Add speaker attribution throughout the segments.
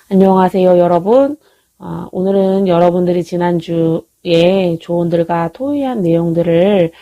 Speaker 1: 안녕하세요, 여러분. 오늘은 여러분들이 지난주에 조언들과 토의한 내용들을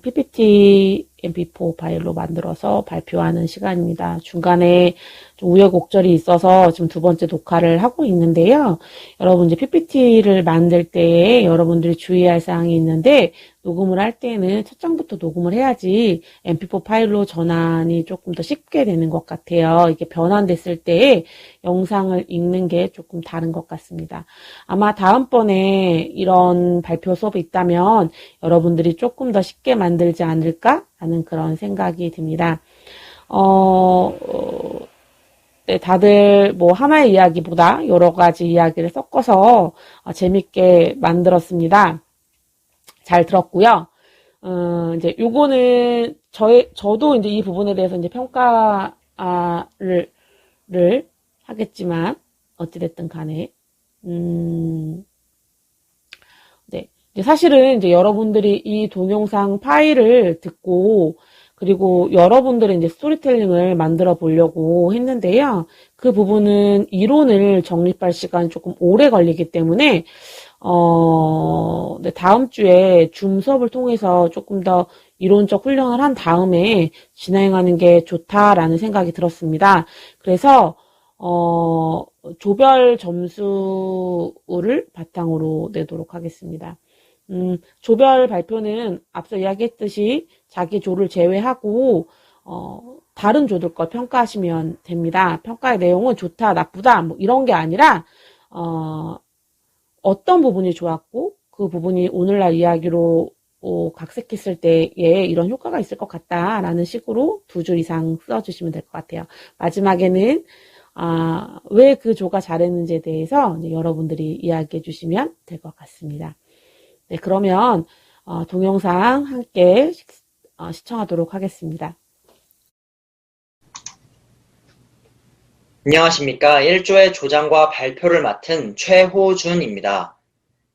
Speaker 1: PPT MP4 파일로 만들어서 발표하는 시간입니다. 중간에 좀 우여곡절이 있어서 지금 두 번째 녹화를 하고 있는데요. 여러분 이제 PPT를 만들 때에 여러분들이 주의할 사항이 있는데 녹음을 할 때는 첫 장부터 녹음을 해야지 MP4 파일로 전환이 조금 더 쉽게 되는 것 같아요. 이게 변환됐을 때 영상을 읽는 게 조금 다른 것 같습니다. 아마 다음번에 이런 발표 수업이 있다면 여러분들이 조금 더 쉽게 만들지 않을까 하는 그런 생각이 듭니다. 네, 다들 뭐 하나의 이야기보다 여러 가지 이야기를 섞어서 재밌게 만들었습니다. 잘 들었고요. 이제 요거는 저도 이제 이 부분에 대해서 이제 평가를 하겠지만 어찌됐든 간에 네. 이제 사실은 이제 여러분들이 이 동영상 파일을 듣고 그리고 여러분들의 이제 스토리텔링을 만들어 보려고 했는데요. 그 부분은 이론을 정립할 시간이 조금 오래 걸리기 때문에 네, 다음 주에 줌 수업을 통해서 조금 더 이론적 훈련을 한 다음에 진행하는 게 좋다라는 생각이 들었습니다. 그래서 조별 점수를 바탕으로 내도록 하겠습니다. 조별 발표는 앞서 이야기했듯이 자기 조를 제외하고 다른 조들 걸 평가하시면 됩니다. 평가의 내용은 좋다, 나쁘다 뭐 이런 게 아니라 어떤 부분이 좋았고 그 부분이 오늘날 이야기로 각색했을 때에 이런 효과가 있을 것 같다라는 식으로 두 줄 이상 써주시면 될 것 같아요. 마지막에는 왜 그 조가 잘했는지에 대해서 여러분들이 이야기해 주시면 될 것 같습니다. 네, 그러면 동영상 함께 시청하도록 하겠습니다.
Speaker 2: 안녕하십니까. 1조의 조장과 발표를 맡은 최호준입니다.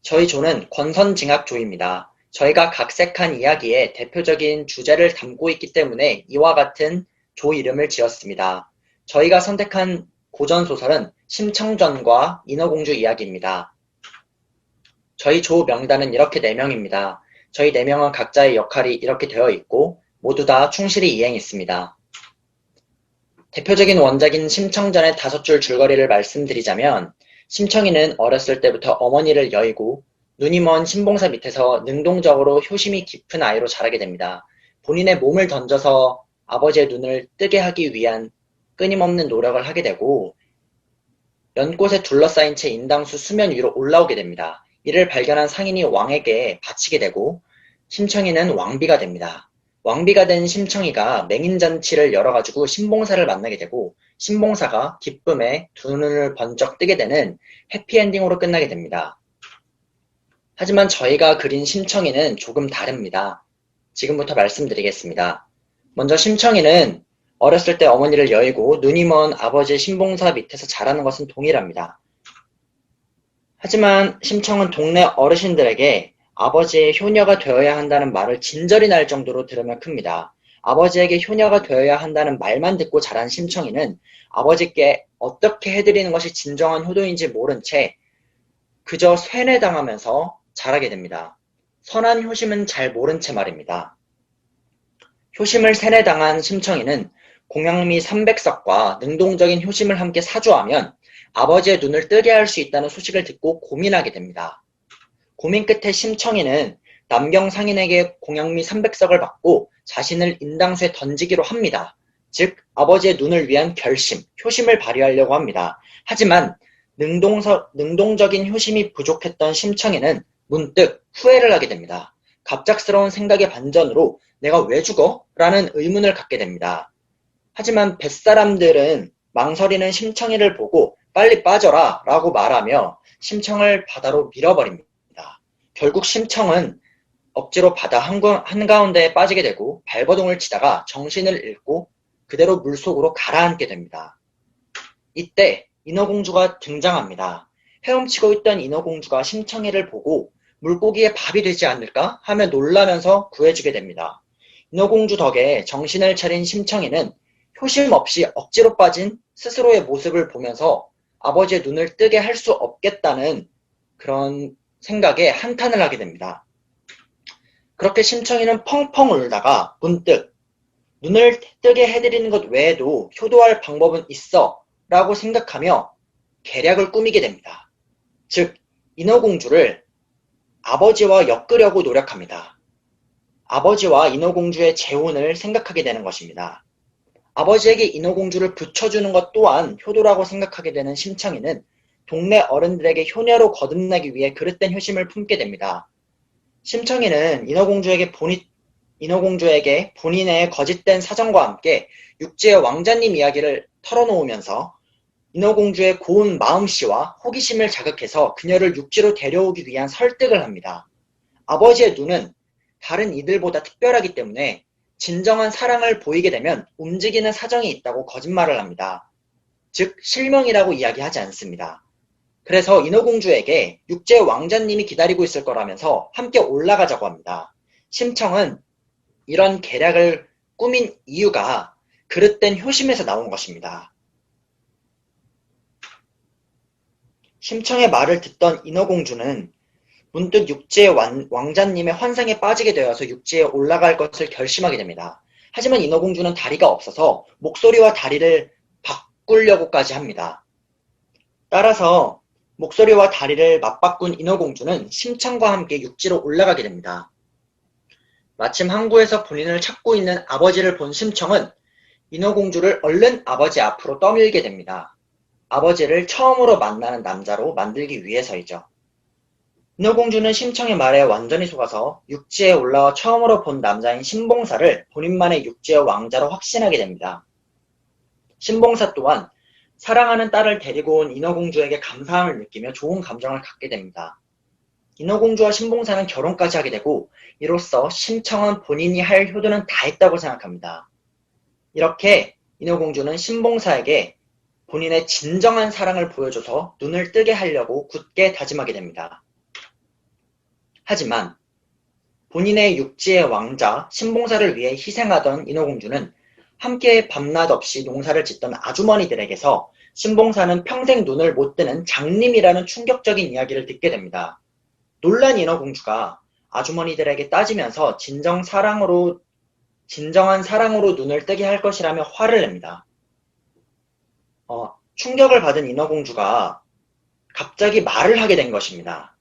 Speaker 2: 저희 조는 권선징악조입니다. 저희가 각색한 이야기의 대표적인 주제를 담고 있기 때문에 이와 같은 조 이름을 지었습니다. 저희가 선택한 고전소설은 심청전과 인어공주 이야기입니다. 저희 조 명단은 이렇게 4명입니다. 저희 4명은 각자의 역할이 이렇게 되어 있고 모두 다 충실히 이행했습니다. 대표적인 원작인 심청전의 5줄 줄거리를 말씀드리자면 심청이는 어렸을 때부터 어머니를 여의고 눈이 먼 신봉사 밑에서 능동적으로 효심이 깊은 아이로 자라게 됩니다. 본인의 몸을 던져서 아버지의 눈을 뜨게 하기 위한 끊임없는 노력을 하게 되고 연꽃에 둘러싸인 채 인당수 수면 위로 올라오게 됩니다. 이를 발견한 상인이 왕에게 바치게 되고 심청이는 왕비가 됩니다. 왕비가 된 심청이가 맹인잔치를 열어가지고 신봉사를 만나게 되고 신봉사가 기쁨에 두 눈을 번쩍 뜨게 되는 해피엔딩으로 끝나게 됩니다. 하지만 저희가 그린 심청이는 조금 다릅니다. 지금부터 말씀드리겠습니다. 먼저 심청이는 어렸을 때 어머니를 여의고 눈이 먼 아버지의 신봉사 밑에서 자라는 것은 동일합니다. 하지만 심청은 동네 어르신들에게 아버지의 효녀가 되어야 한다는 말을 진절이 날 정도로 들으며 큽니다. 아버지에게 효녀가 되어야 한다는 말만 듣고 자란 심청이는 아버지께 어떻게 해드리는 것이 진정한 효도인지 모른 채 그저 쇠뇌당하면서 자라게 됩니다. 선한 효심은 잘 모른 채 말입니다. 효심을 세뇌당한 심청이는 공양미 300석과 능동적인 효심을 함께 사주하면 아버지의 눈을 뜨게 할 수 있다는 소식을 듣고 고민하게 됩니다. 고민 끝에 심청이는 남경 상인에게 공양미 300석을 받고 자신을 인당수에 던지기로 합니다. 즉 아버지의 눈을 위한 결심, 효심을 발휘하려고 합니다. 하지만 능동적인 효심이 부족했던 심청이는 문득 후회를 하게 됩니다. 갑작스러운 생각의 반전으로 내가 왜 죽어? 라는 의문을 갖게 됩니다. 하지만 뱃사람들은 망설이는 심청이를 보고 빨리 빠져라 라고 말하며 심청을 바다로 밀어버립니다. 결국 심청은 억지로 바다 한가운데에 빠지게 되고 발버둥을 치다가 정신을 잃고 그대로 물속으로 가라앉게 됩니다. 이때 인어공주가 등장합니다. 헤엄치고 있던 인어공주가 심청이를 보고 물고기의 밥이 되지 않을까 하며 놀라면서 구해주게 됩니다. 인어공주 덕에 정신을 차린 심청이는 효심 없이 억지로 빠진 스스로의 모습을 보면서 아버지의 눈을 뜨게 할 수 없겠다는 그런 생각에 한탄을 하게 됩니다. 그렇게 심청이는 펑펑 울다가 문득 눈을 뜨게 해드리는 것 외에도 효도할 방법은 있어 라고 생각하며 계략을 꾸미게 됩니다. 즉, 인어공주를 아버지와 엮으려고 노력합니다. 아버지와 인어공주의 재혼을 생각하게 되는 것입니다. 아버지에게 인어공주를 붙여주는 것 또한 효도라고 생각하게 되는 심청이는 동네 어른들에게 효녀로 거듭나기 위해 그릇된 효심을 품게 됩니다. 심청이는 인어공주에게 본인의 거짓된 사정과 함께 육지의 왕자님 이야기를 털어놓으면서 인어공주의 고운 마음씨와 호기심을 자극해서 그녀를 육지로 데려오기 위한 설득을 합니다. 아버지의 눈은 다른 이들보다 특별하기 때문에 진정한 사랑을 보이게 되면 움직이는 사정이 있다고 거짓말을 합니다. 즉, 실명이라고 이야기하지 않습니다. 그래서 인어공주에게 육지의 왕자님이 기다리고 있을 거라면서 함께 올라가자고 합니다. 심청은 이런 계략을 꾸민 이유가 그릇된 효심에서 나온 것입니다. 심청의 말을 듣던 인어공주는 문득 육지의 왕자님의 환상에 빠지게 되어서 육지에 올라갈 것을 결심하게 됩니다. 하지만 인어공주는 다리가 없어서 목소리와 다리를 바꾸려고까지 합니다. 따라서 목소리와 다리를 맞바꾼 인어공주는 심청과 함께 육지로 올라가게 됩니다. 마침 항구에서 본인을 찾고 있는 아버지를 본 심청은 인어공주를 얼른 아버지 앞으로 떠밀게 됩니다. 아버지를 처음으로 만나는 남자로 만들기 위해서이죠. 인어공주는 심청의 말에 완전히 속아서 육지에 올라와 처음으로 본 남자인 신봉사를 본인만의 육지의 왕자로 확신하게 됩니다. 신봉사 또한 사랑하는 딸을 데리고 온 인어공주에게 감사함을 느끼며 좋은 감정을 갖게 됩니다. 인어공주와 신봉사는 결혼까지 하게 되고 이로써 심청은 본인이 할 효도는 다 했다고 생각합니다. 이렇게 인어공주는 신봉사에게 본인의 진정한 사랑을 보여줘서 눈을 뜨게 하려고 굳게 다짐하게 됩니다. 하지만 본인의 육지의 왕자 신봉사를 위해 희생하던 인어공주는 함께 밤낮 없이 농사를 짓던 아주머니들에게서 신봉사는 평생 눈을 못 뜨는 장님이라는 충격적인 이야기를 듣게 됩니다. 놀란 인어공주가 아주머니들에게 따지면서 진정한 사랑으로 눈을 뜨게 할 것이라며 화를 냅니다. 충격을 받은 인어공주가 갑자기 말을 하게 된 것입니다.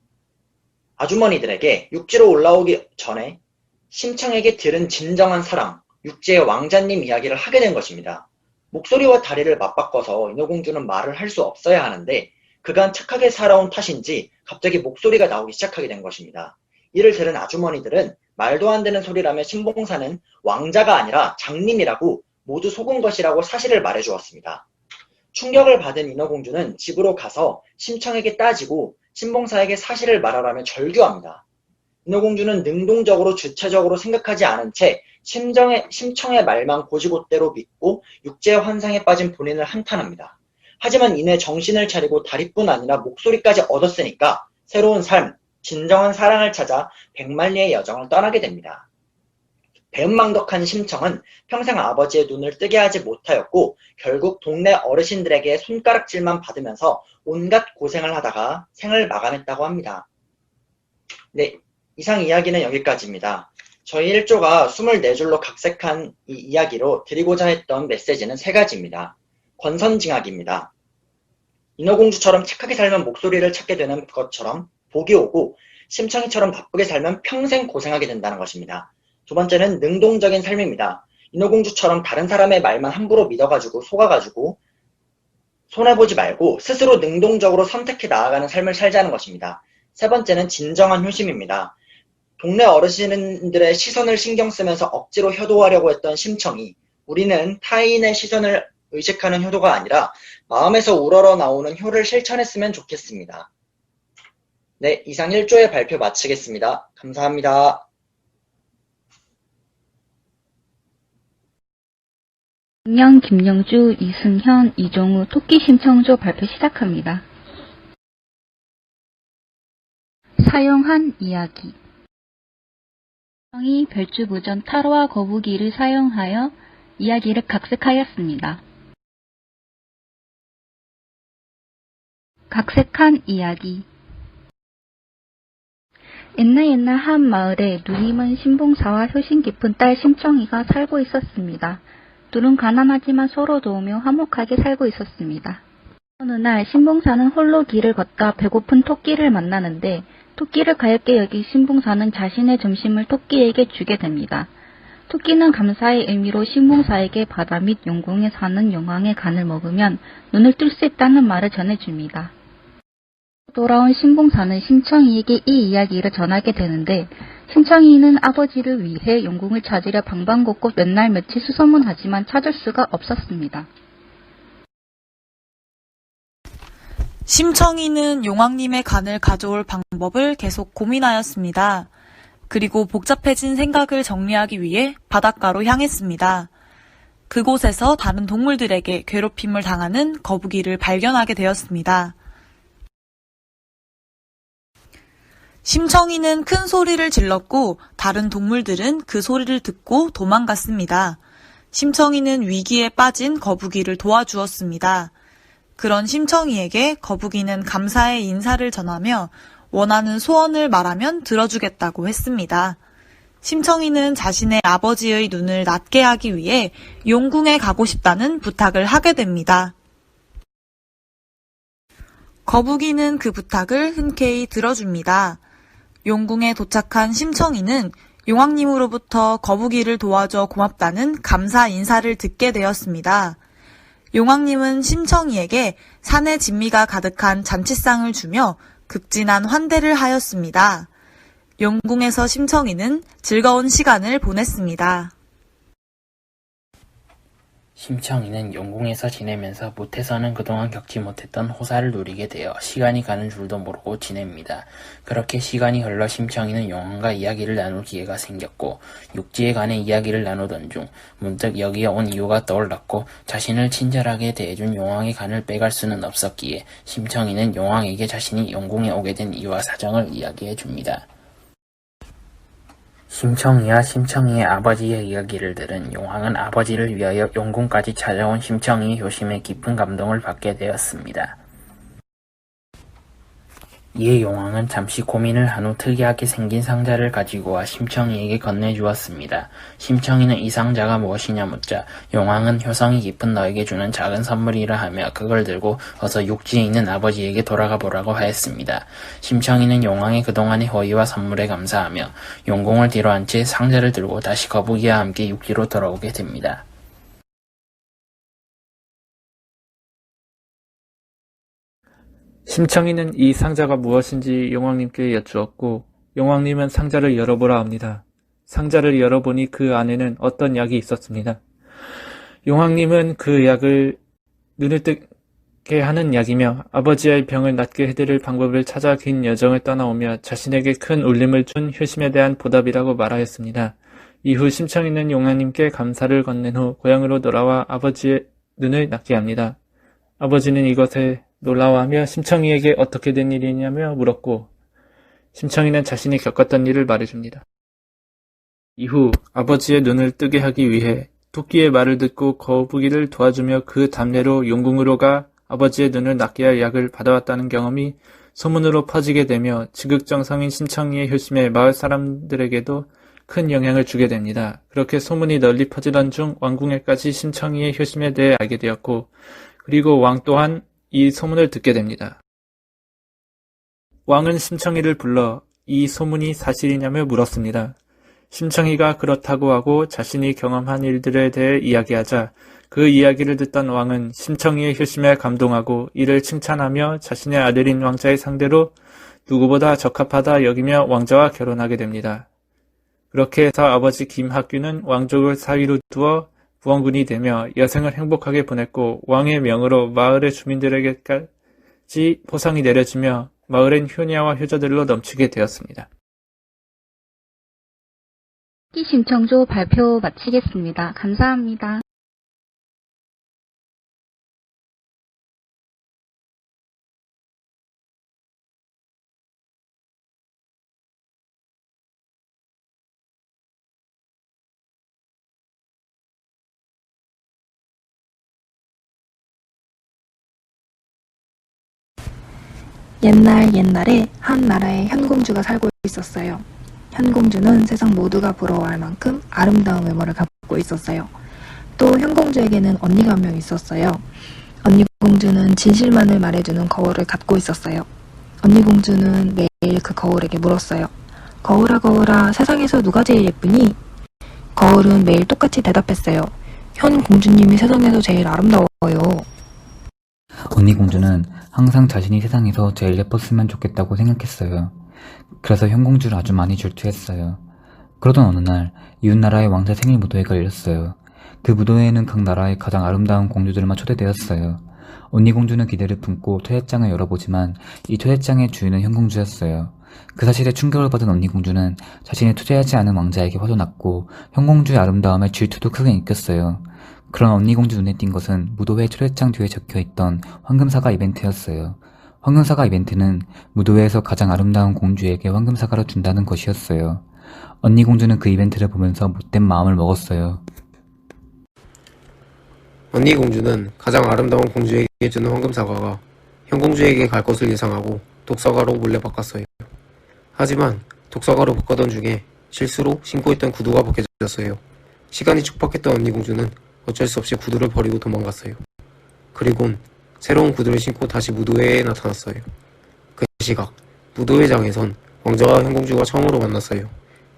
Speaker 2: 아주머니들에게 육지로 올라오기 전에 심청에게 들은 진정한 사랑, 육지의 왕자님 이야기를 하게 된 것입니다. 목소리와 다리를 맞바꿔서 인어공주는 말을 할 수 없어야 하는데 그간 착하게 살아온 탓인지 갑자기 목소리가 나오기 시작하게 된 것입니다. 이를 들은 아주머니들은 말도 안 되는 소리라며 신봉사는 왕자가 아니라 장님이라고 모두 속은 것이라고 사실을 말해주었습니다. 충격을 받은 인어공주는 집으로 가서 심청에게 따지고 신봉사에게 사실을 말하라며 절규합니다. 인어공주는 능동적으로 주체적으로 생각하지 않은 채 심청의 말만 고지곳대로 믿고 육지의 환상에 빠진 본인을 한탄합니다. 하지만 이내 정신을 차리고 다리뿐 아니라 목소리까지 얻었으니까 새로운 삶, 진정한 사랑을 찾아 백만리의 여정을 떠나게 됩니다. 배은망덕한 심청은 평생 아버지의 눈을 뜨게 하지 못하였고 결국 동네 어르신들에게 손가락질만 받으면서 온갖 고생을 하다가 생을 마감했다고 합니다. 네, 이상 이야기는 여기까지입니다. 저희 1조가 24줄로 각색한 이 이야기로 드리고자 했던 메시지는 3가지입니다. 권선징악입니다. 인어공주처럼 착하게 살면 목소리를 찾게 되는 것처럼 복이 오고 심청이처럼 바쁘게 살면 평생 고생하게 된다는 것입니다. 두 번째는 능동적인 삶입니다. 인어공주처럼 다른 사람의 말만 함부로 믿어가지고 속아가지고 손해보지 말고 스스로 능동적으로 선택해 나아가는 삶을 살자는 것입니다. 세 번째는 진정한 효심입니다. 동네 어르신들의 시선을 신경 쓰면서 억지로 효도하려고 했던 심청이 우리는 타인의 시선을 의식하는 효도가 아니라 마음에서 우러러 나오는 효를 실천했으면 좋겠습니다. 네, 이상 1조의 발표 마치겠습니다. 감사합니다.
Speaker 3: 김영, 김영주, 이승현, 이종우 토끼 심청조 발표 시작합니다. 사용한 이야기. 심청이 별주부전 타로와 거북이를 사용하여 이야기를 각색하였습니다. 각색한 이야기. 옛날 한 마을에 누님은 신봉사와 효심 깊은 딸 심청이가 살고 있었습니다. 둘은 가난하지만 서로 도우며 화목하게 살고 있었습니다. 어느 날 신봉사는 홀로 길을 걷다 배고픈 토끼를 만나는데 토끼를 가엾게 여긴 신봉사는 자신의 점심을 토끼에게 주게 됩니다. 토끼는 감사의 의미로 신봉사에게 바다 및 용궁에 사는 용왕의 간을 먹으면 눈을 뜰 수 있다는 말을 전해줍니다. 돌아온 신봉사는 심청이에게 이 이야기를 전하게 되는데 심청이는 아버지를 위해 용궁을 찾으려 방방곡곡 몇 날 며칠 수소문하지만 찾을 수가 없었습니다.
Speaker 4: 심청이는 용왕님의 간을 가져올 방법을 계속 고민하였습니다. 그리고 복잡해진 생각을 정리하기 위해 바닷가로 향했습니다. 그곳에서 다른 동물들에게 괴롭힘을 당하는 거북이를 발견하게 되었습니다. 심청이는 큰 소리를 질렀고 다른 동물들은 그 소리를 듣고 도망갔습니다. 심청이는 위기에 빠진 거북이를 도와주었습니다. 그런 심청이에게 거북이는 감사의 인사를 전하며 원하는 소원을 말하면 들어주겠다고 했습니다. 심청이는 자신의 아버지의 눈을 낫게 하기 위해 용궁에 가고 싶다는 부탁을 하게 됩니다. 거북이는 그 부탁을 흔쾌히 들어줍니다. 용궁에 도착한 심청이는 용왕님으로부터 거북이를 도와줘 고맙다는 감사 인사를 듣게 되었습니다. 용왕님은 심청이에게 산의 진미가 가득한 잔치상을 주며 극진한 환대를 하였습니다. 용궁에서 심청이는 즐거운 시간을 보냈습니다.
Speaker 5: 심청이는 용궁에서 지내면서 못해서는 그동안 겪지 못했던 호사를 누리게 되어 시간이 가는 줄도 모르고 지냅니다. 그렇게 시간이 흘러 심청이는 용왕과 이야기를 나눌 기회가 생겼고 육지에 관해 이야기를 나누던 중 문득 여기에 온 이유가 떠올랐고 자신을 친절하게 대해준 용왕의 간을 빼갈 수는 없었기에 심청이는 용왕에게 자신이 용궁에 오게 된 이유와 사정을 이야기해 줍니다. 심청이와 심청이의 아버지의 이야기를 들은 용왕은 아버지를 위하여 용궁까지 찾아온 심청이의 효심에 깊은 감동을 받게 되었습니다. 이에 용왕은 잠시 고민을 한 후 특이하게 생긴 상자를 가지고 와 심청이에게 건네주었습니다. 심청이는 이 상자가 무엇이냐 묻자 용왕은 효성이 깊은 너에게 주는 작은 선물이라 하며 그걸 들고 어서 육지에 있는 아버지에게 돌아가 보라고 하였습니다. 심청이는 용왕의 그동안의 호의와 선물에 감사하며 용궁을 뒤로한 채 상자를 들고 다시 거북이와 함께 육지로 돌아오게 됩니다.
Speaker 6: 심청이는 이 상자가 무엇인지 용왕님께 여쭈었고 용왕님은 상자를 열어보라 합니다. 상자를 열어보니 그 안에는 어떤 약이 있었습니다. 용왕님은 그 약을 눈을 뜨게 하는 약이며 아버지의 병을 낫게 해드릴 방법을 찾아 긴 여정을 떠나오며 자신에게 큰 울림을 준 효심에 대한 보답이라고 말하였습니다. 이후 심청이는 용왕님께 감사를 건넨 후 고향으로 돌아와 아버지의 눈을 낫게 합니다. 아버지는 이것에 놀라워하며 심청이에게 어떻게 된 일이냐며 물었고 심청이는 자신이 겪었던 일을 말해줍니다. 이후 아버지의 눈을 뜨게 하기 위해 토끼의 말을 듣고 거북이를 도와주며 그 답례로 용궁으로 가 아버지의 눈을 낫게 할 약을 받아왔다는 경험이 소문으로 퍼지게 되며 지극정성인 심청이의 효심에 마을 사람들에게도 큰 영향을 주게 됩니다. 그렇게 소문이 널리 퍼지던 중 왕궁에까지 심청이의 효심에 대해 알게 되었고 그리고 왕 또한 이 소문을 듣게 됩니다. 왕은 심청이를 불러 이 소문이 사실이냐며 물었습니다. 심청이가 그렇다고 하고 자신이 경험한 일들에 대해 이야기하자 그 이야기를 듣던 왕은 심청이의 효심에 감동하고 이를 칭찬하며 자신의 아들인 왕자의 상대로 누구보다 적합하다 여기며 왕자와 결혼하게 됩니다. 그렇게 해서 아버지 김학규는 왕족을 사위로 두어 부원군이 되며 여생을 행복하게 보냈고 왕의 명으로 마을의 주민들에게까지 보상이 내려지며 마을엔 효냐와 효자들로 넘치게 되었습니다.
Speaker 3: 심청조 발표 마치겠습니다. 감사합니다.
Speaker 7: 옛날 옛날에 한 나라에 현공주가 살고 있었어요. 현공주는 세상 모두가 부러워할 만큼 아름다운 외모를 갖고 있었어요. 또 현공주에게는 언니가 한 명 있었어요. 언니 공주는 진실만을 말해주는 거울을 갖고 있었어요. 언니 공주는 매일 그 거울에게 물었어요. 거울아 거울아, 세상에서 누가 제일 예쁘니? 거울은 매일 똑같이 대답했어요. 현 공주님이 세상에서 제일 아름다워요.
Speaker 8: 언니 공주는 항상 자신이 세상에서 제일 예뻤으면 좋겠다고 생각했어요. 그래서 현공주를 아주 많이 질투했어요. 그러던 어느 날 이웃나라의 왕자 생일 무도회가 열렸어요. 그 무도회에는 각 나라의 가장 아름다운 공주들만 초대되었어요. 언니 공주는 기대를 품고 초대장을 열어보지만 이 초대장의 주인은 현공주였어요. 그 사실에 충격을 받은 언니 공주는 자신이 초대하지 않은 왕자에게 화도 났고 현공주의 아름다움에 질투도 크게 느꼈어요. 그런 언니 공주 눈에 띈 것은 무도회 초대장 뒤에 적혀있던 황금사과 이벤트였어요. 황금사과 이벤트는 무도회에서 가장 아름다운 공주에게 황금사과를 준다는 것이었어요. 언니 공주는 그 이벤트를 보면서 못된 마음을 먹었어요.
Speaker 9: 언니 공주는 가장 아름다운 공주에게 주는 황금사과가 현공주에게 갈 것을 예상하고 독사과로 몰래 바꿨어요. 하지만 독사과로 바꾸던 중에 실수로 신고 있던 구두가 벗겨졌어요. 시간이 촉박했던 언니 공주는 어쩔 수 없이 구두를 버리고 도망갔어요. 그리곤 새로운 구두를 신고 다시 무도회에 나타났어요. 그 시각 무도회장에선 왕자와 현공주가 처음으로 만났어요.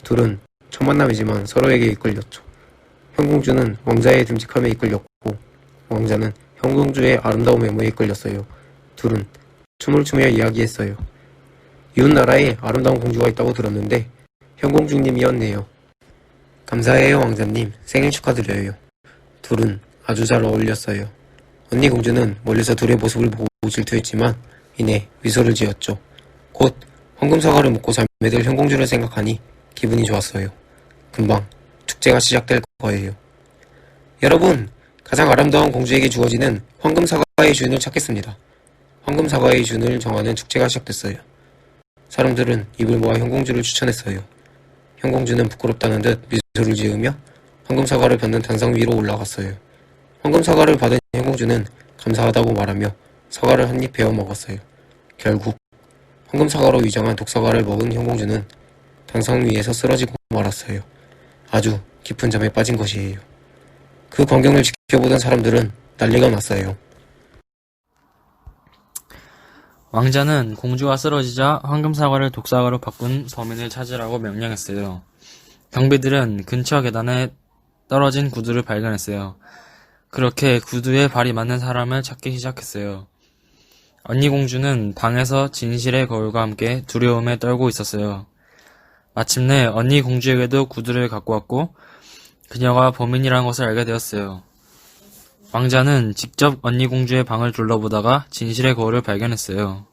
Speaker 9: 둘은 첫 만남이지만 서로에게 이끌렸죠. 현공주는 왕자의 듬직함에 이끌렸고 왕자는 현공주의 아름다운 외모에 이끌렸어요. 둘은 춤을 추며 이야기했어요. 이웃나라에 아름다운 공주가 있다고 들었는데 현공주님이었네요. 감사해요 왕자님, 생일 축하드려요. 둘은 아주 잘 어울렸어요. 언니 공주는 멀리서 둘의 모습을 보고 질투했지만 이내 미소를 지었죠. 곧 황금사과를 먹고 잠에 들 현공주를 생각하니 기분이 좋았어요. 금방 축제가 시작될 거예요. 여러분, 가장 아름다운 공주에게 주어지는 황금사과의 주인을 찾겠습니다. 황금사과의 주인을 정하는 축제가 시작됐어요. 사람들은 입을 모아 현공주를 추천했어요. 현공주는 부끄럽다는 듯 미소를 지으며 황금사과를 받는 단상 위로 올라갔어요. 황금사과를 받은 현공주는 감사하다고 말하며 사과를 한 입 베어 먹었어요. 결국 황금사과로 위장한 독사과를 먹은 현공주는 단상 위에서 쓰러지고 말았어요. 아주 깊은 잠에 빠진 것이에요. 그 광경을 지켜보던 사람들은 난리가 났어요.
Speaker 5: 왕자는 공주가 쓰러지자 황금사과를 독사과로 바꾼 범인을 찾으라고 명령했어요. 경비들은 근처 계단에 떨어진 구두를 발견했어요. 그렇게 구두에 발이 맞는 사람을 찾기 시작했어요. 언니 공주는 방에서 진실의 거울과 함께 두려움에 떨고 있었어요. 마침내 언니 공주에게도 구두를 갖고 왔고 그녀가 범인이라는 것을 알게 되었어요. 왕자는 직접 언니 공주의 방을 둘러보다가 진실의 거울을 발견했어요.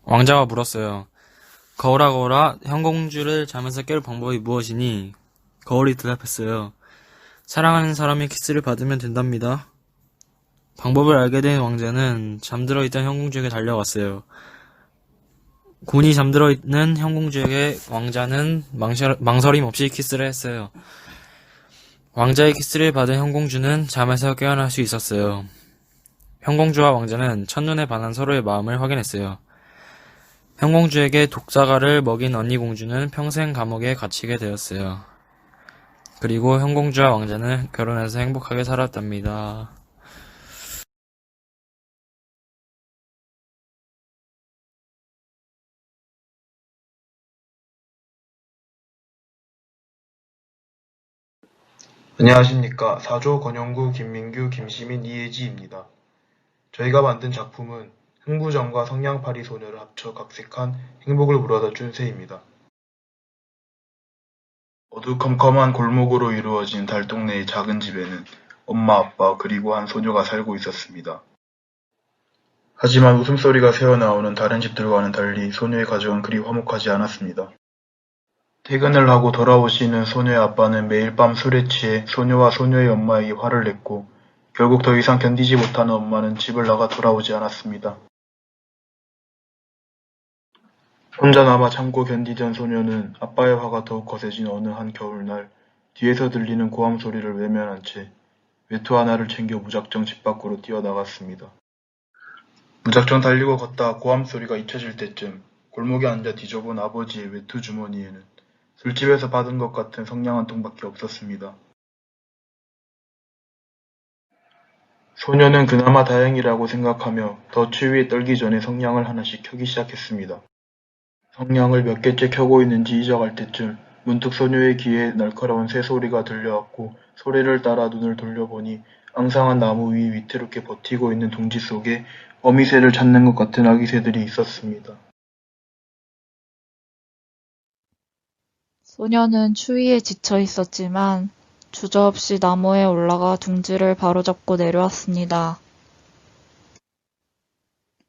Speaker 5: 왕자가 물었어요. 거울아 거울아, 현공주를 잠에서 깰 방법이 무엇이니? 거울이 대답했어요. 사랑하는 사람이 키스를 받으면 된답니다. 방법을 알게 된 왕자는 잠들어 있던 현공주에게 달려갔어요. 곤히 잠들어 있는 현공주에게 왕자는 망설임 없이 키스를 했어요. 왕자의 키스를 받은 현공주는 잠에서 깨어날 수 있었어요. 현공주와 왕자는 첫눈에 반한 서로의 마음을 확인했어요. 현공주에게 독사과를 먹인 언니 공주는 평생 감옥에 갇히게 되었어요. 그리고 현공주와 왕자는 결혼해서 행복하게 살았답니다.
Speaker 10: 안녕하십니까. 사조 권영구, 김민규, 김시민, 이혜지입니다. 저희가 만든 작품은 흥부정과 성냥팔이 소녀를 합쳐 각색한 행복을 물어다준 새입니다. 어두컴컴한 골목으로 이루어진 달동네의 작은 집에는 엄마, 아빠, 그리고 한 소녀가 살고 있었습니다. 하지만 웃음소리가 새어나오는 다른 집들과는 달리 소녀의 가족은 그리 화목하지 않았습니다. 퇴근을 하고 돌아오시는 소녀의 아빠는 매일 밤 술에 취해 소녀와 소녀의 엄마에게 화를 냈고 결국 더 이상 견디지 못하는 엄마는 집을 나가 돌아오지 않았습니다. 혼자 남아 참고 견디던 소녀는 아빠의 화가 더욱 거세진 어느 한 겨울날 뒤에서 들리는 고함 소리를 외면한 채 외투 하나를 챙겨 무작정 집 밖으로 뛰어나갔습니다. 무작정 달리고 걷다 고함 소리가 잊혀질 때쯤 골목에 앉아 뒤져본 아버지의 외투 주머니에는 술집에서 받은 것 같은 성냥 한 통밖에 없었습니다. 소녀는 그나마 다행이라고 생각하며 더 추위에 떨기 전에 성냥을 하나씩 켜기 시작했습니다. 성냥을 몇 개째 켜고 있는지 잊어갈 때쯤 문득 소녀의 귀에 날카로운 새소리가 들려왔고 소리를 따라 눈을 돌려보니 앙상한 나무 위 위태롭게 버티고 있는 둥지 속에 어미새를 찾는 것 같은 아기 새들이 있었습니다.
Speaker 11: 소녀는 추위에 지쳐 있었지만 주저없이 나무에 올라가 둥지를 바로잡고 내려왔습니다.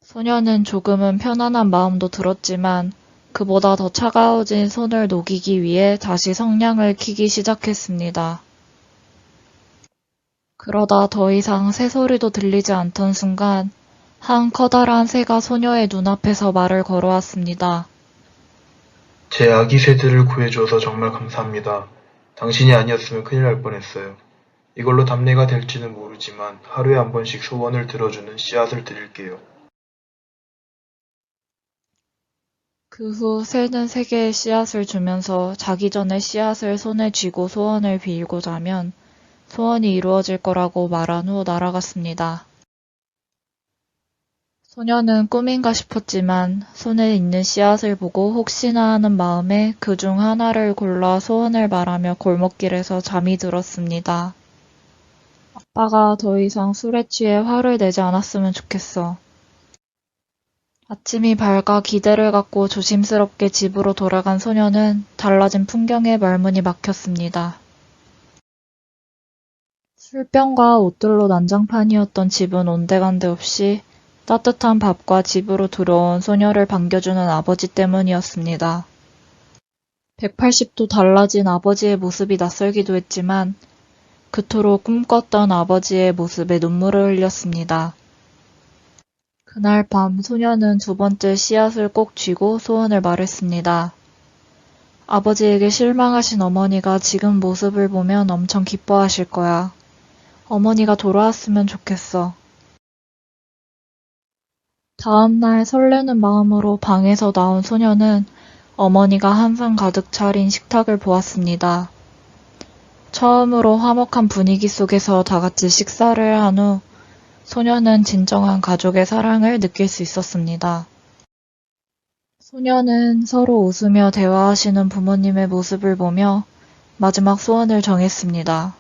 Speaker 11: 소녀는 조금은 편안한 마음도 들었지만 그보다 더 차가워진 손을 녹이기 위해 다시 성냥을 켜기 시작했습니다. 그러다 더 이상 새소리도 들리지 않던 순간 한 커다란 새가 소녀의 눈앞에서 말을 걸어왔습니다.
Speaker 10: 제 아기 새들을 구해주어서 정말 감사합니다. 당신이 아니었으면 큰일 날 뻔했어요. 이걸로 답례가 될지는 모르지만 하루에 한 번씩 소원을 들어주는 씨앗을 드릴게요.
Speaker 11: 그 후 새는 3개의 씨앗을 주면서 자기 전에 씨앗을 손에 쥐고 소원을 빌고자 하면 소원이 이루어질 거라고 말한 후 날아갔습니다. 소녀는 꿈인가 싶었지만 손에 있는 씨앗을 보고 혹시나 하는 마음에 그중 하나를 골라 소원을 말하며 골목길에서 잠이 들었습니다. 아빠가 더 이상 술에 취해 화를 내지 않았으면 좋겠어. 아침이 밝아 기대를 갖고 조심스럽게 집으로 돌아간 소녀는 달라진 풍경에 말문이 막혔습니다. 술병과 옷들로 난장판이었던 집은 온데간데 없이 따뜻한 밥과 집으로 들어온 소녀를 반겨주는 아버지 때문이었습니다. 180도 달라진 아버지의 모습이 낯설기도 했지만 그토록 꿈꿨던 아버지의 모습에 눈물을 흘렸습니다. 그날 밤 소녀는 2번째 씨앗을 꼭 쥐고 소원을 말했습니다. 아버지에게 실망하신 어머니가 지금 모습을 보면 엄청 기뻐하실 거야. 어머니가 돌아왔으면 좋겠어. 다음날 설레는 마음으로 방에서 나온 소녀는 어머니가 한상 가득 차린 식탁을 보았습니다. 처음으로 화목한 분위기 속에서 다 같이 식사를 한 후 소녀는 진정한 가족의 사랑을 느낄 수 있었습니다. 소녀는 서로 웃으며 대화하시는 부모님의 모습을 보며 마지막 소원을 정했습니다.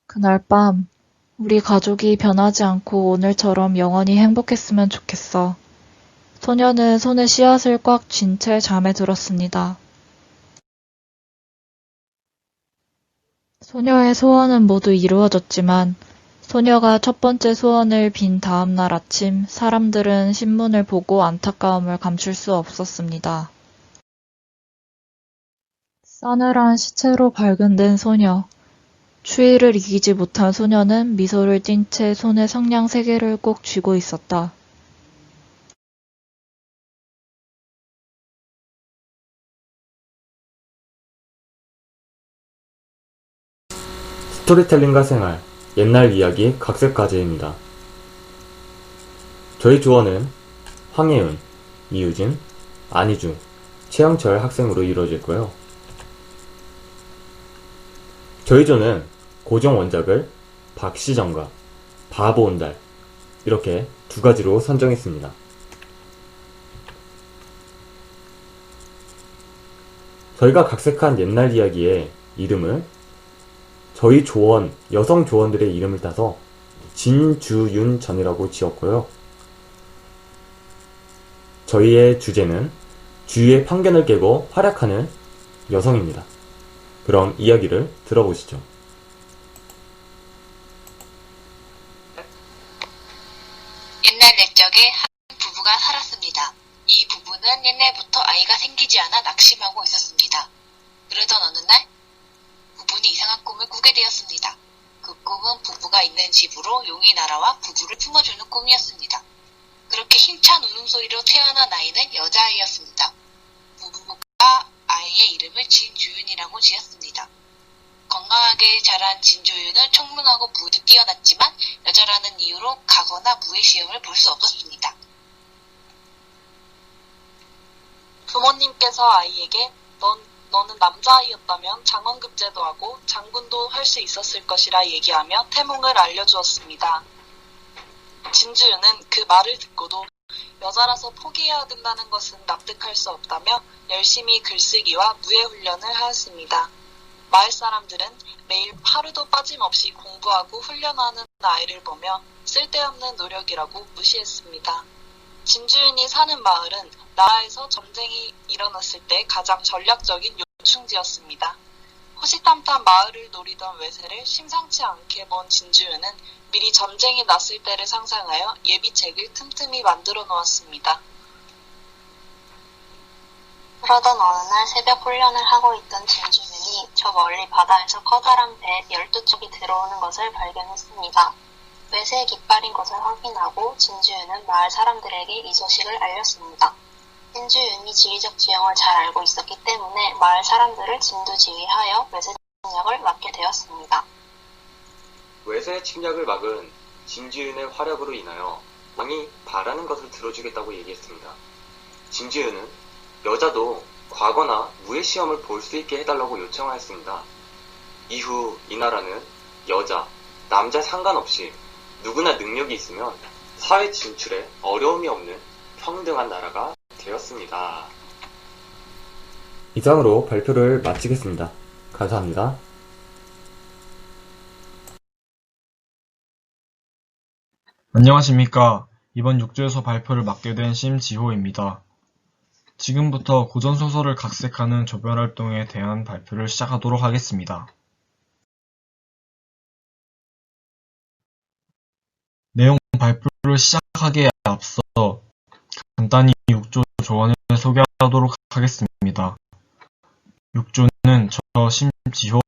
Speaker 11: 그날 밤 우리 가족이 변하지 않고 오늘처럼 영원히 행복했으면 좋겠어. 소녀는 손에 씨앗을 꽉 쥔 채 잠에 들었습니다. 소녀의 소원은 모두 이루어졌지만 소녀가 1번째 소원을 빈 다음 날 아침 사람들은 신문을 보고 안타까움을 감출 수 없었습니다. 싸늘한 시체로 발견된 소녀. 추위를 이기지 못한 소녀는 미소를 띤 채 손에 성냥 3개를 꼭 쥐고 있었다.
Speaker 12: 스토리텔링과 생활, 옛날 이야기 각색과제입니다. 저희 조언은 황혜은, 이유진, 안희중, 최영철 학생으로 이루어질 거요. 저희 조는 고정 원작을 박시정과 바보 온달 이렇게 2가지로 선정했습니다. 저희가 각색한 옛날 이야기의 이름을 저희 조원, 여성 조원들의 이름을 따서 진주윤전이라고 지었고요. 저희의 주제는 주위의 편견을 깨고 활약하는 여성입니다. 그럼 이야기를 들어보시죠.
Speaker 13: 옛날 옛적에 한 부부가 살았습니다. 이 부부는 옛날부터 아이가 생기지 않아 낙심하고 있었습니다. 그러던 어느 날 부부는 이상한 꿈을 꾸게 되었습니다. 그 꿈은 부부가 있는 집으로 용이 날아와 부부를 품어주는 꿈이었습니다. 그렇게 힘찬 울음소리로 태어난 아이는 여자아이였습니다. 부부가 아이의 이름을 진주윤이라고 지었습니다. 예쁘게 자란 진주유는 총명하고 무도 뛰어났지만 여자라는 이유로 가거나 무의 시험을 볼 수 없었습니다.
Speaker 14: 부모님께서 아이에게 너는 남자아이였다면 장원급제도 하고 장군도 할 수 있었을 것이라 얘기하며 태몽을 알려주었습니다. 진주유는 그 말을 듣고도 여자라서 포기해야 된다는 것은 납득할 수 없다며 열심히 글쓰기와 무예 훈련을 하였습니다. 마을 사람들은 매일 하루도 빠짐없이 공부하고 훈련하는 아이를 보며 쓸데없는 노력이라고 무시했습니다. 진주인이 사는 마을은 나라에서 전쟁이 일어났을 때 가장 전략적인 요충지였습니다. 호시탐탐 마을을 노리던 외세를 심상치 않게 본 진주유는 미리 전쟁이 났을 때를 상상하여 예비책을 틈틈이 만들어 놓았습니다.
Speaker 13: 그러던 어느 날 새벽 훈련을 하고 있던 진주윤이 저 멀리 바다에서 커다란 배 12척이 들어오는 것을 발견했습니다. 외세의 깃발인 것을 확인하고 진주윤은 마을 사람들에게 이 소식을 알렸습니다. 진주윤이 지리적 지형을 잘 알고 있었기 때문에 마을 사람들을 진두지휘하여 외세 침략을 막게 되었습니다.
Speaker 12: 외세의 침략을 막은 진주윤의 활약으로 인하여 왕이 바라는 것을 들어주겠다고 얘기했습니다. 진주윤은 여자도 과거나 무예 시험을 볼 수 있게 해달라고 요청하였습니다. 이후 이 나라는 여자, 남자 상관없이 누구나 능력이 있으면 사회 진출에 어려움이 없는 평등한 나라가 되었습니다. 이상으로 발표를 마치겠습니다. 감사합니다.
Speaker 15: 안녕하십니까. 이번 육조에서 발표를 맡게 된 심지호입니다. 지금부터 고전소설을 각색하는 조별활동에 대한 발표를 시작하도록 하겠습니다. 내용 발표를 시작하기에 앞서 간단히 육조 조언을 소개하도록 하겠습니다. 육조는 저 심지호,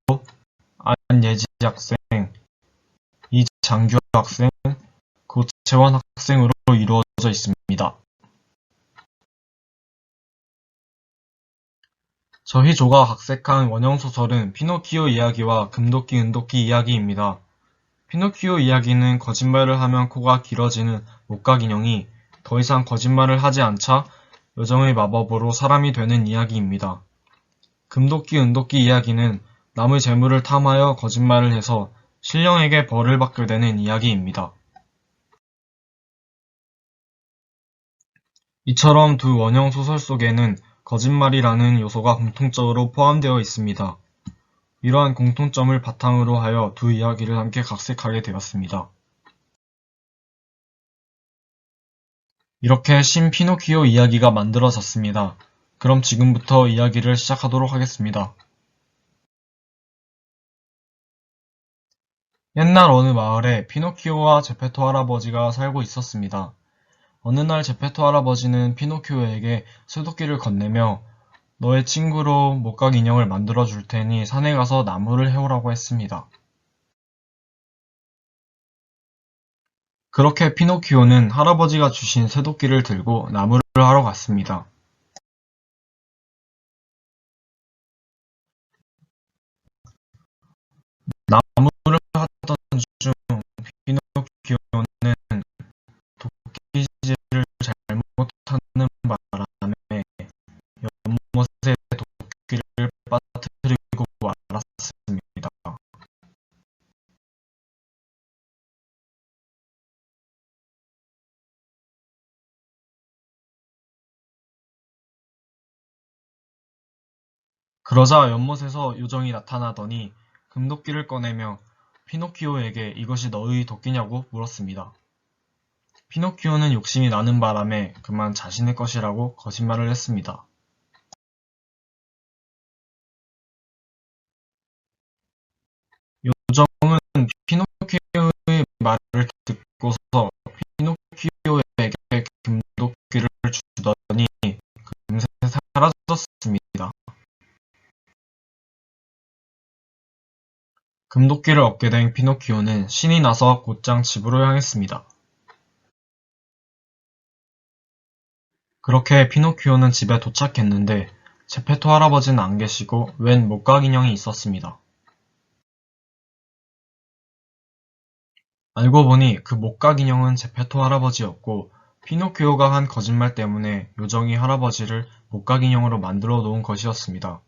Speaker 15: 안예지 학생, 이장규 학생, 고채원 학생으로 이루어져 있습니다. 저희 조가 각색한 원형소설은 피노키오 이야기와 금도끼 은도끼 이야기입니다. 피노키오 이야기는 거짓말을 하면 코가 길어지는 목각 인형이 더 이상 거짓말을 하지 않자 요정의 마법으로 사람이 되는 이야기입니다. 금도끼 은도끼 이야기는 남의 재물을 탐하여 거짓말을 해서 신령에게 벌을 받게 되는 이야기입니다. 이처럼 두 원형 소설 속에는 거짓말이라는 요소가 공통적으로 포함되어 있습니다. 이러한 공통점을 바탕으로 하여 두 이야기를 함께 각색하게 되었습니다. 이렇게 신 피노키오 이야기가 만들어졌습니다. 그럼 지금부터 이야기를 시작하도록 하겠습니다. 옛날 어느 마을에 피노키오와 제페토 할아버지가 살고 있었습니다. 어느 날 제페토 할아버지는 피노키오에게 쇠도끼를 건네며 너의 친구로 목각 인형을 만들어 줄 테니 산에 가서 나무를 해오라고 했습니다. 그렇게 피노키오는 할아버지가 주신 쇠도끼를 들고 나무를 하러 갔습니다. 나무를 하던 중 피노키오는 도끼질을 잘못하는 바람에 연못에 도끼를 빠뜨리고 말았습니다. 그러자 연못에서 요정이 나타나더니 금도끼를 꺼내며 피노키오에게 이것이 너의 도끼냐고 물었습니다. 피노키오는 욕심이 나는 바람에 그만 자신의 것이라고 거짓말을 했습니다. 요정은 피노키오의 말을 듣고서 피노키오에게 금도끼를 주더니 금세 사라졌습니다. 금도끼를 얻게 된 피노키오는 신이 나서 곧장 집으로 향했습니다. 그렇게 피노키오는 집에 도착했는데 제페토 할아버지는 안 계시고 웬 목각 인형이 있었습니다. 알고 보니 그 목각 인형은 제페토 할아버지였고 피노키오가 한 거짓말 때문에 요정이 할아버지를 목각 인형으로 만들어 놓은 것이었습니다.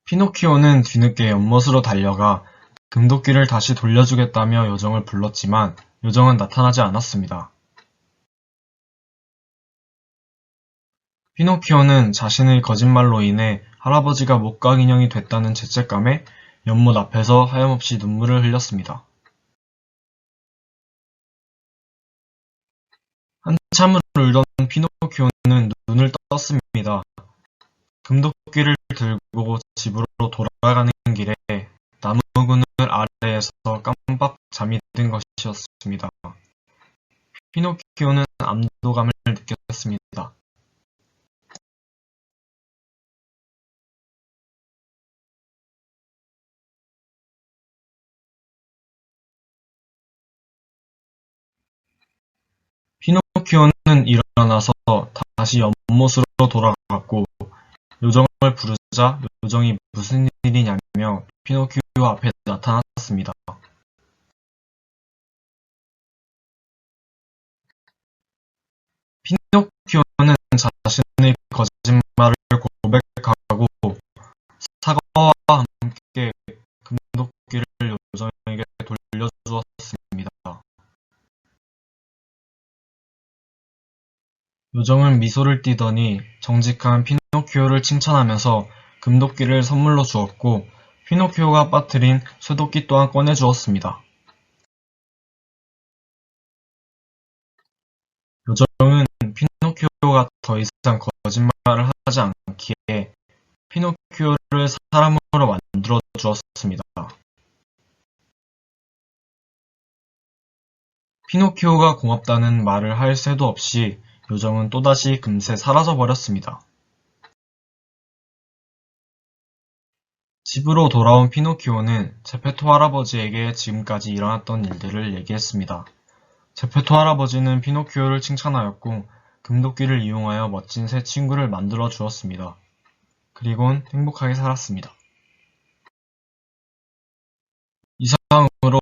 Speaker 15: 피노키오는 뒤늦게 연못으로 달려가 금도끼를 다시 돌려주겠다며 요정을 불렀지만 요정은 나타나지 않았습니다. 피노키오는 자신의 거짓말로 인해 할아버지가 목각 인형이 됐다는 죄책감에 연못 앞에서 하염없이 눈물을 흘렸습니다. 한참을 울던 피노키오는 눈을 떴습니다. 금도끼를 들고 집으로 돌아가는 길에 나무 그늘 아래에서 깜빡 잠이 든 것이었습니다. 피노키오는 안도감을 느꼈습니다. 피노키오는 일어나서 다시 연못으로 돌아갔고 요정을 부르자 요정이 무슨 일이냐며 피노키오 앞에 나타났습니다. 피노키오는 자신의 거짓말을 고백하고 사과와 함께 금도끼를 요정에게 돌려주었습니다. 요정은 미소를 띠더니 정직한 피노키오를 칭찬하면서 금도끼를 선물로 주었고 피노키오가 빠뜨린 쇠도끼 또한 꺼내주었습니다. 요정은 피노키오가 더 이상 거짓말을 하지 않기에 피노키오를 사람으로 만들어 주었습니다. 피노키오가 고맙다는 말을 할 새도 없이 요정은 또다시 금세 사라져 버렸습니다. 집으로 돌아온 피노키오는 제페토 할아버지에게 지금까지 일어났던 일들을 얘기했습니다. 제페토 할아버지는 피노키오를 칭찬하였고 금도끼를 이용하여 멋진 새 친구를 만들어 주었습니다. 그리곤 행복하게 살았습니다. 이상으로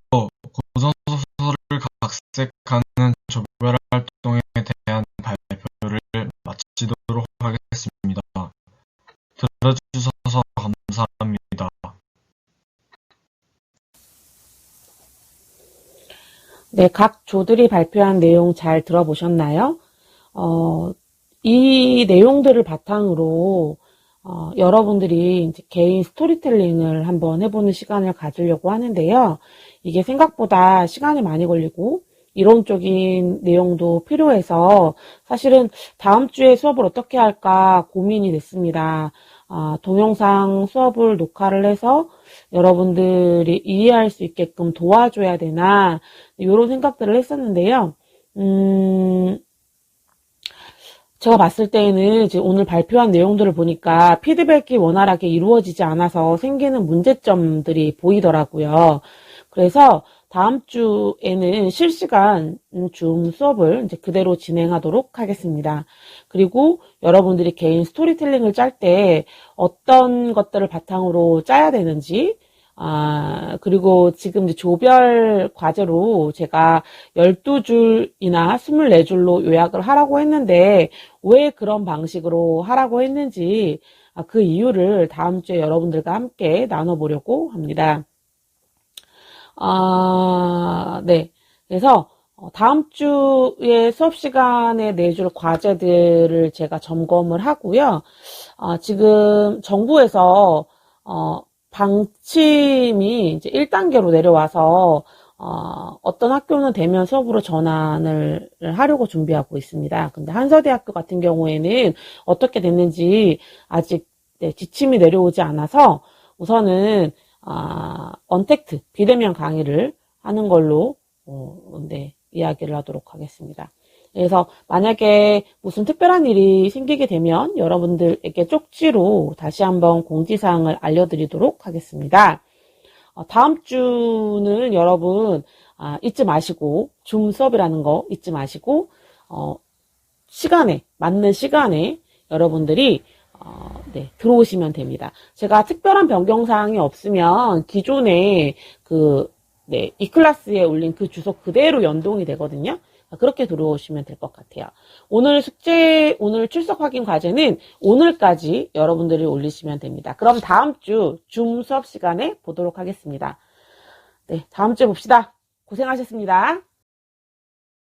Speaker 15: 고전소설을 각색하는 조별활동에 대한 발표를 마치도록 하겠습니다. 들어주셔서 감사합니다.
Speaker 1: 네, 각 조들이 발표한 내용 잘 들어보셨나요? 이 내용들을 바탕으로 여러분들이 이제 개인 스토리텔링을 한번 해보는 시간을 가지려고 하는데요. 이게 생각보다 시간이 많이 걸리고 이론적인 내용도 필요해서 사실은 다음 주에 수업을 어떻게 할까 고민이 됐습니다. 동영상 수업을 녹화를 해서 여러분들이 이해할 수 있게끔 도와줘야 되나 이런 생각들을 했었는데요. 제가 봤을 때는 이제 오늘 발표한 내용들을 보니까 피드백이 원활하게 이루어지지 않아서 생기는 문제점들이 보이더라고요. 그래서 다음 주에는 실시간 줌 수업을 이제 그대로 진행하도록 하겠습니다. 그리고 여러분들이 개인 스토리텔링을 짤 때 어떤 것들을 바탕으로 짜야 되는지, 그리고 지금 이제 조별 과제로 제가 12줄이나 24줄로 요약을 하라고 했는데 왜 그런 방식으로 하라고 했는지 그 이유를 다음 주에 여러분들과 함께 나눠보려고 합니다. 네. 그래서 다음 주에 수업 시간에 내줄 과제들을 제가 점검을 하고요. 지금 정부에서 방침이 이제 1단계로 내려와서 어떤 학교는 대면 수업으로 전환을 하려고 준비하고 있습니다. 근데 한서대학교 같은 경우에는 어떻게 됐는지 아직 지침이 내려오지 않아서 우선은 언택트, 비대면 강의를 하는 걸로 이야기를 하도록 하겠습니다. 그래서 만약에 무슨 특별한 일이 생기게 되면 여러분들에게 쪽지로 다시 한번 공지사항을 알려드리도록 하겠습니다. 다음 주는 여러분 잊지 마시고 줌 수업이라는 거 잊지 마시고 시간에 맞는 시간에 여러분들이 네, 들어오시면 됩니다. 제가 특별한 변경사항이 없으면 기존에 이 클래스에 올린 그 주소 그대로 연동이 되거든요. 그렇게 들어오시면 될 것 같아요. 오늘 오늘 출석 확인 과제는 오늘까지 여러분들이 올리시면 됩니다. 그럼 다음 주 줌 수업 시간에 보도록 하겠습니다. 네, 다음 주에 봅시다. 고생하셨습니다.